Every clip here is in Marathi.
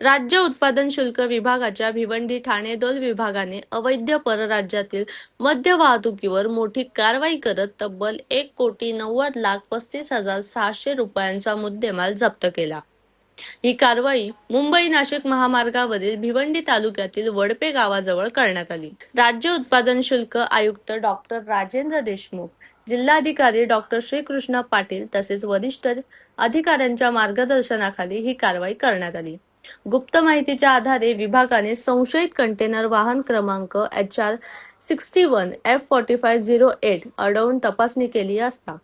राज्य उत्पादन शुल्क विभागाच्या भिवंडी ठाणे दोन विभागाने अवैध परराज्यातील मद्य वाहतुकीवर मोठी कारवाई करत तब्बल 1,90,35,600 रुपयांचा मुद्देमाल जप्त केला। ही कारवाई मुंबई नाशिक महामार्गावरील भिवंडी तालुक्यातील वडपे गावाजवळ करण्यात आली। राज्य उत्पादन शुल्क आयुक्त डॉक्टर राजेंद्र देशमुख, जिल्हाधिकारी डॉक्टर श्रीकृष्ण पाटील तसेच वरिष्ठ अधिकाऱ्यांच्या मार्गदर्शनाखाली ही कारवाई करण्यात आली। गुप्त माहितीच्या आधारे विभागाने संशयित कंटेनर वाहन क्रमांक HR 61 F4508 अडवून तपासणी केली असता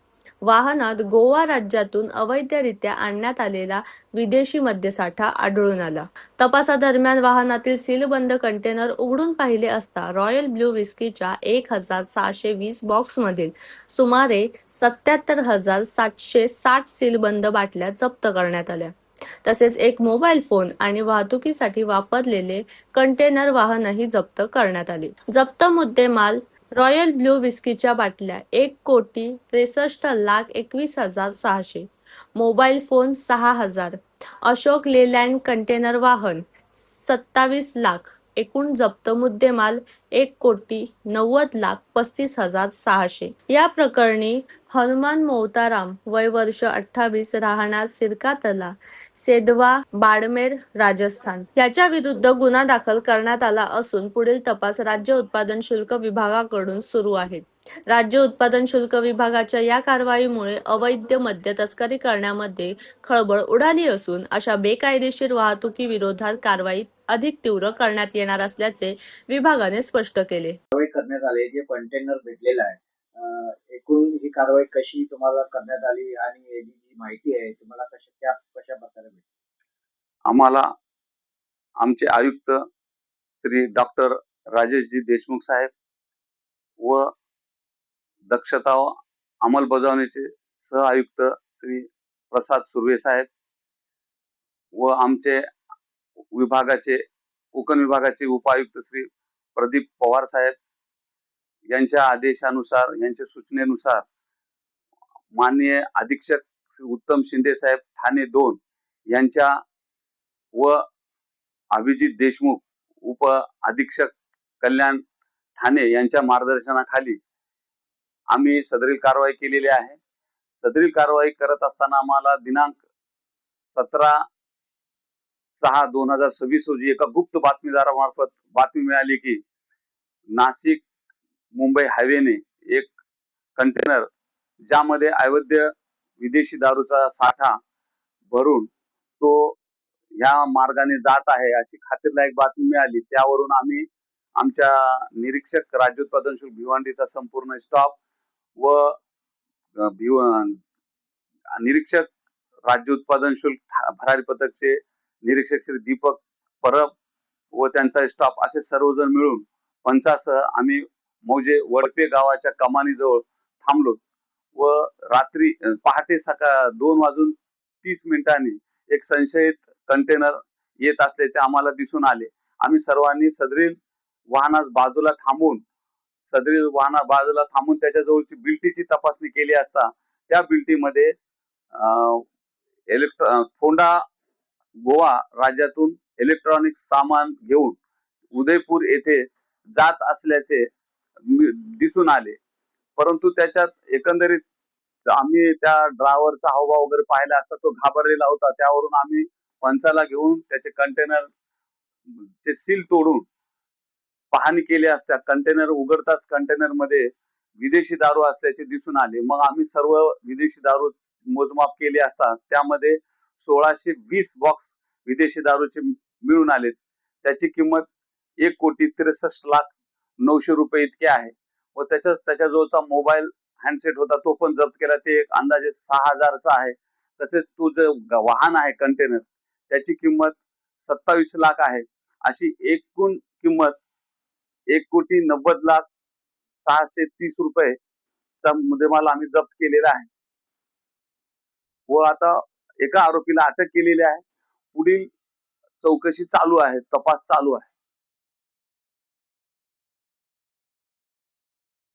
वाहनात गोवा राज्यातून अवैधरित्या आणण्यात आलेला विदेशी मद्यसाठा आढळून आला। तपासादरम्यान वाहनातील सीलबंद कंटेनर उघडून पाहिले असता रॉयल ब्लू विस्कीच्या 1,620 बॉक्समधील सुमारे 77,760 सीलबंद बाटल्या जप्त करण्यात आल्या। तसेच एक मोबाईल फोन आणि वाहतुकीसाठी वापरलेले कंटेनर वाहनही जप्त करण्यात आले। जप्त मुद्देमाल रॉयल ब्लू विस्कीच्या बाटल्या 1,63,21,600, mobile phone 6,000, Ashok Leyland container वाहन 27 लाख, एकूण जप्त मुद्देमाल 1,90,35,600। या प्रकरणी हनुमान मोहताराम वय वर्ष 28 राहणार सिरकातला, सेदवा, बाडमेर, राजस्थान याच्या विरुद्ध गुन्हा दाखल करण्यात आला असून पुढील तपास राज्य उत्पादन शुल्क विभागाकडून सुरू आहे। राज्य उत्पादन शुल्क विभागाच्या या कारवाईमुळे अवैध मद्य तस्करी करण्यामध्ये खळबळ उडाली असून अशा बेकायदेशीर वाहतुकी विरोधात कारवाई अधिक तीव्र करण्यात येणार असल्याचे विभागाने स्पष्ट केले। कारवाई करण्यात आली जे कंटेनर भेटलेला आहे, एकूण ही कारवाई कशी तुम्हाला करण्यात आली आणि याची जी माहिती आहे तुम्हाला कशा प्रकारे भेटली? आम्हाला आमचे आयुक्त श्री डॉक्टर राजेशजी देशमुख साहेब व दक्षता व अंमलबजावणीचे सह आयुक्त श्री प्रसाद सुर्वे साहेब व आमचे विभागाचे कोकण विभागाचे उपायुक्त श्री प्रदीप पवार साहेब यांच्या आदेशानुसार, यांच्या सूचनेनुसार माननीय अधीक्षक श्री उत्तम शिंदे साहेब ठाणे 2 यांच्या व अभिजित देशमुख उप अधीक्षक कल्याण ठाणे यांच्या मार्गदर्शनाखाली आम्ही सदरील कारवाई केलेली आहे। सदरील कारवाई करत असताना आम्हाला दिनांक 17/6/2026 रोजी एका गुप्त बातमीदारामार्फत बातमी मिळाली की नाशिक मुंबई हायवेने एक कंटेनर ज्यामध्ये अवैध विदेशी दारूचा साठा भरून तो ह्या मार्गाने जात आहे अशी खात्रीलायक बातमी मिळाली। त्यावरून आम्ही आमच्या निरीक्षक राज्य उत्पादन शुल्क भिवंडीचा संपूर्ण स्टाफ व निरीक्षक राज्य उत्पादन शुल्क भरारी पथकचे निरीक्षक श्री दीपक परब व त्यांचा स्टाफ असे सर्वजण मिळून पंचासह आम्ही मौजे वडपे गावाच्या कमानीजवळ थांबलो व रात्री पहाटे 2:30 एक संशयित कंटेनर येत असल्याचे आम्हाला दिसून आले। आम्ही सर्वांनी सदरील वाहनास बाजूला थांबून त्याच्या जवळची बिल्टीची तपासणी केली असता त्या बिल्टीमध्ये फोंडा गोवा राज्यातून इलेक्ट्रॉनिक सामान घेऊन उदयपूर येथे जात असल्याचे दिसून आले। परंतु त्याच्यात एकंदरीत आम्ही त्या ड्रायव्हरचा हावभाव वगैरे पाहिला असता तो घाबरलेला होता। त्यावरून आम्ही पंचाला घेऊन त्याचे कंटेनर चे सील तोडून पाहणी केली असता कंटेनर उघडताच कंटेनर मध्ये विदेशी दारू असल्याचे दिसून आले। मग आम्ही सर्व विदेशी दारू मोजमाप केले असता त्यामध्ये 1620 बॉक्स विदेशी दारूचे मिळून आले। त्याची किंमत 1,63,09,00,000 रुपये इतके आहे व त्याच्या जवळचा मोबाईल हँडसेट होता तो पण जप्त केला, ते एक अंदाजे 6,000 चा आहे। तसेच तो जो वाहन आहे कंटेनर त्याची किंमत 27 लाख आहे। अशी एकूण किंमत 1,90,630 रुपये चा मुद्देमाल आम्ही जप्त केलेला आहे व आता एका आरोपीला अटक केलेली आहे। पुढील चौकशी चालू आहे, तपास चालू आहे।